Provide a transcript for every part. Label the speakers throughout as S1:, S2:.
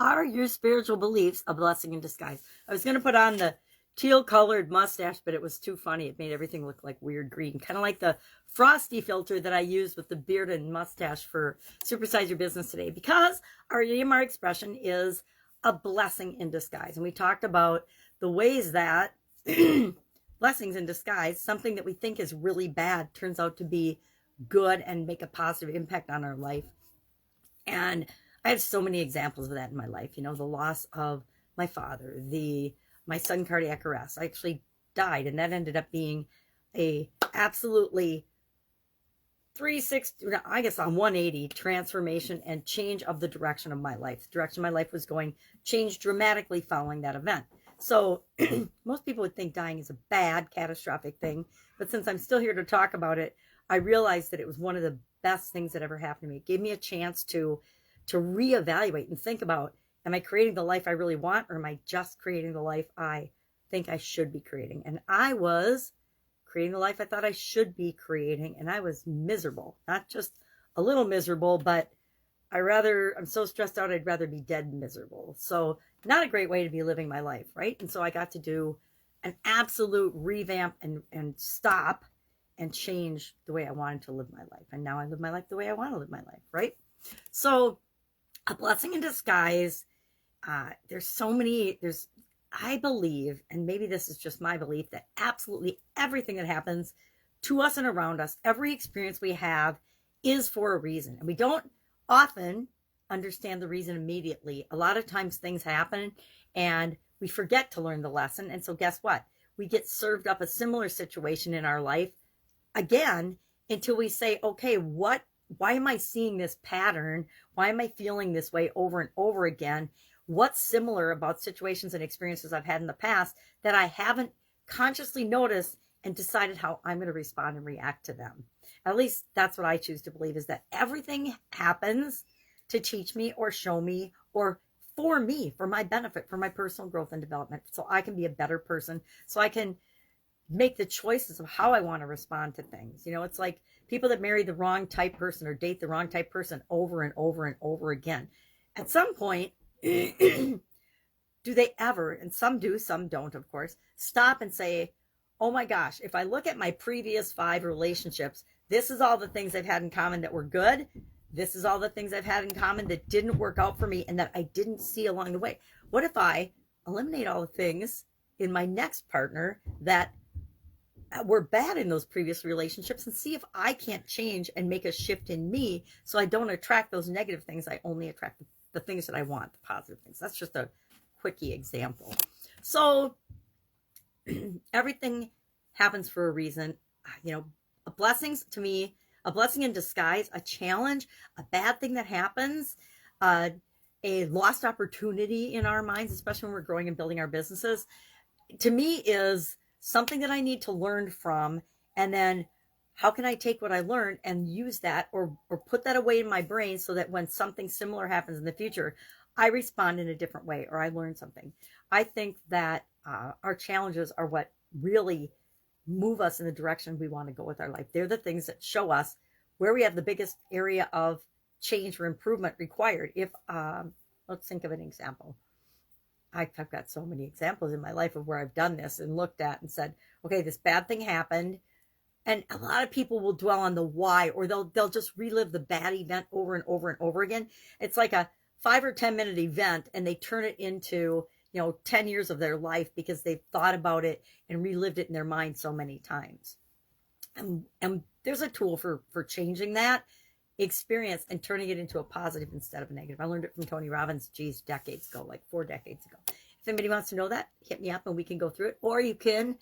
S1: Are your spiritual beliefs a blessing in disguise? I was going to put on the teal colored mustache, but it was too funny. It made everything look like weird green, kind of like the frosty filter that I used with the beard and mustache for Supersize Your Business today, because our EMR expression is a blessing in disguise. And we talked about the ways that blessings in disguise, something that we think is really bad, turns out to be good and make a positive impact on our life. And I have so many examples of that in my life. You know, the loss of my father, my sudden cardiac arrest. I actually died, and that ended up being a absolutely 360, I guess on 180 transformation and change of the direction of my life. The direction of my life was going changed dramatically following that event. So most people would think dying is a bad, catastrophic thing. But since I'm still here to talk about it, I realized that it was one of the best things that ever happened to me. It gave me a chance to reevaluate and think about, am I creating the life I really want, or am I just creating the life I think I should be creating? And I was creating the life I thought I should be creating, and I was miserable. Not just a little miserable, but I'm so stressed out, I'd rather be dead miserable. So not a great way to be living my life, right? And so I got to do an absolute revamp and stop and change the way I wanted to live my life. And now I live my life the way I want to live my life, right? So a blessing in disguise. I believe, and maybe this is just my belief, that absolutely everything that happens to us and around us, every experience we have, is for a reason. And we don't often understand the reason immediately. A lot of times things happen and we forget to learn the lesson. And so guess what? We get served up a similar situation in our life again until we say, okay, why am I seeing this pattern? Why am I feeling this way over and over again? What's similar about situations and experiences I've had in the past that I haven't consciously noticed and decided how I'm going to respond and react to them? At least that's what I choose to believe, is that everything happens to teach me or show me or for me, for my benefit, for my personal growth and development, so I can be a better person, so I can make the choices of how I want to respond to things. You know, it's like people that marry the wrong type person or date the wrong type person over and over and over again. At some point, do they ever, and some do, some don't, of course, stop and say, oh my gosh, if I look at my previous 5 relationships, this is all the things I've had in common that were good. This is all the things I've had in common that didn't work out for me and that I didn't see along the way. What if I eliminate all the things in my next partner that were bad in those previous relationships, and see if I can't change and make a shift in me so I don't attract those negative things. I only attract the things that I want, the positive things. That's just a quickie example. So everything happens for a reason. You know, blessings to me, a blessing in disguise, a challenge, a bad thing that happens, a lost opportunity in our minds, especially when we're growing and building our businesses, to me is something that I need to learn from. And then how can I take what I learned and use that or put that away in my brain so that when something similar happens in the future, I respond in a different way or I learn something. I think that our challenges are what really move us in the direction we want to go with our life. They're the things that show us where we have the biggest area of change or improvement required. If let's think of an example. I've got so many examples in my life of where I've done this and looked at and said, okay, this bad thing happened. And a lot of people will dwell on the why, or they'll just relive the bad event over and over and over again. It's like a 5 or 10 minute event, and they turn it into, 10 years of their life because they've thought about it and relived it in their mind so many times. And there's a tool for changing that experience and turning it into a positive instead of a negative. I learned it from Tony Robbins, decades ago, like 4 decades ago. If anybody wants to know that, hit me up and we can go through it. Or you can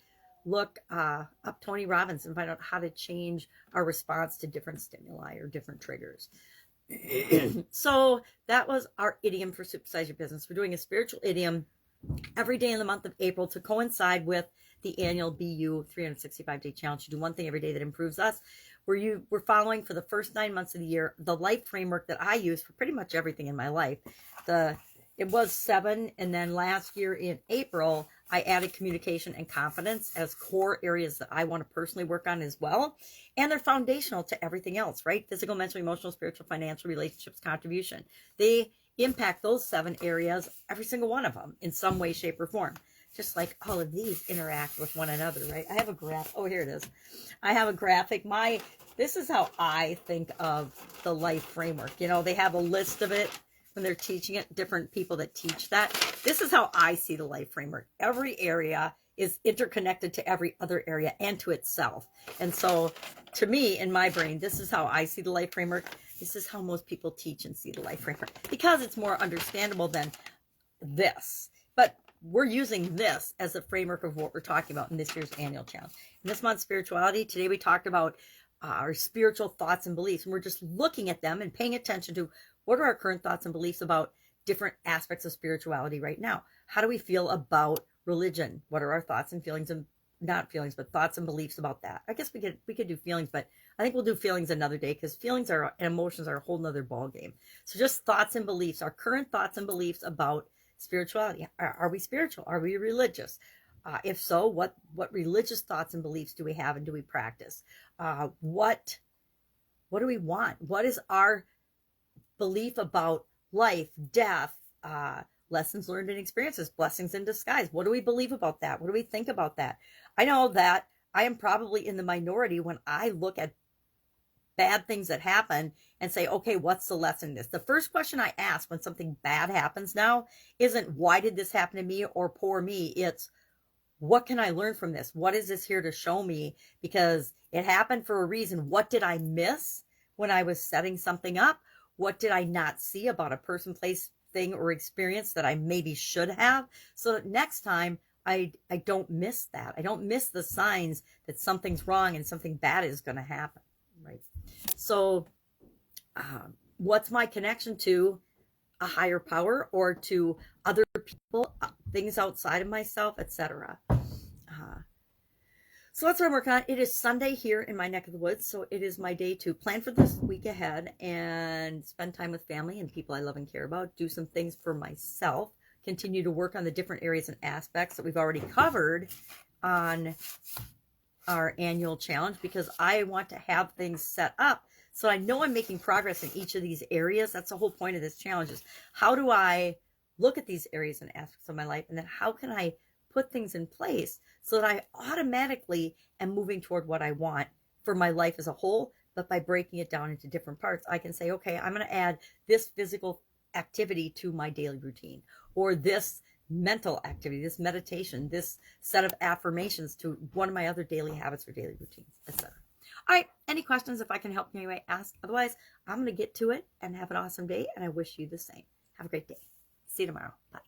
S1: look up Tony Robbins and find out how to change our response to different stimuli or different triggers. So that was our idiom for Supersize Your Business. We're doing a spiritual idiom every day in the month of April to coincide with the annual BU 365-day challenge. You do one thing every day that improves us. We're following for the first 9 months of the year the life framework that I use for pretty much everything in my life. It was 7, and then last year in April, I added communication and confidence as core areas that I want to personally work on as well. And they're foundational to everything else, right? Physical, mental, emotional, spiritual, financial, relationships, contribution. They impact those 7 areas, every single one of them, in some way, shape, or form. Just like all of these interact with one another, right? I have a graph. Oh, here it is. I have a graphic. This is how I think of the life framework. You know, they have a list of it when they're teaching it, different people that teach that. This is how I see the life framework. Every area is interconnected to every other area and to itself. And so to me, in my brain, this is how I see the life framework. This is how most people teach and see the life framework, because it's more understandable than this. But we're using this as a framework of what we're talking about in this year's annual challenge. In this month's spirituality, today we talked about our spiritual thoughts and beliefs, and we're just looking at them and paying attention to what are our current thoughts and beliefs about different aspects of spirituality right now. How do we feel about religion? What are our thoughts and feelings, and not feelings, but thoughts and beliefs about that? I guess we could do feelings, but I think we'll do feelings another day, because feelings and emotions are a whole nother ball game. So just thoughts and beliefs, our current thoughts and beliefs about spirituality. Are we spiritual? Are we religious? If so, what religious thoughts and beliefs do we have, and do we practice? What do we want? What is our belief about life, death, lessons learned and experiences, blessings in disguise? What do we believe about that? What do we think about that? I know that I am probably in the minority when I look at bad things that happen and say, okay, what's the lesson in this? The first question I ask when something bad happens now isn't, why did this happen to me, or poor me? It's, what can I learn from this? What is this here to show me? Because it happened for a reason. What did I miss when I was setting something up? What did I not see about a person, place, thing, or experience that I maybe should have? So that next time I don't miss that. I don't miss the signs that something's wrong and something bad is going to happen, right? So what's my connection to a higher power, or to other people, things outside of myself, etc.? So that's what I'm working on. It is Sunday here in my neck of the woods, so it is my day to plan for this week ahead and spend time with family and people I love and care about, do some things for myself, continue to work on the different areas and aspects that we've already covered on our annual challenge, because I want to have things set up so I know I'm making progress in each of these areas. That's the whole point of this challenge, is how do I look at these areas and aspects of my life, and then how can I put things in place so that I automatically am moving toward what I want for my life as a whole. But by breaking it down into different parts, I can say, okay, I'm going to add this physical activity to my daily routine, or this mental activity, this meditation, this set of affirmations to one of my other daily habits or daily routines, etc. All right, any questions? If I can help in any way, ask. Otherwise, I'm going to get to it and have an awesome day, and I wish you the same. Have a great day. See you tomorrow. Bye.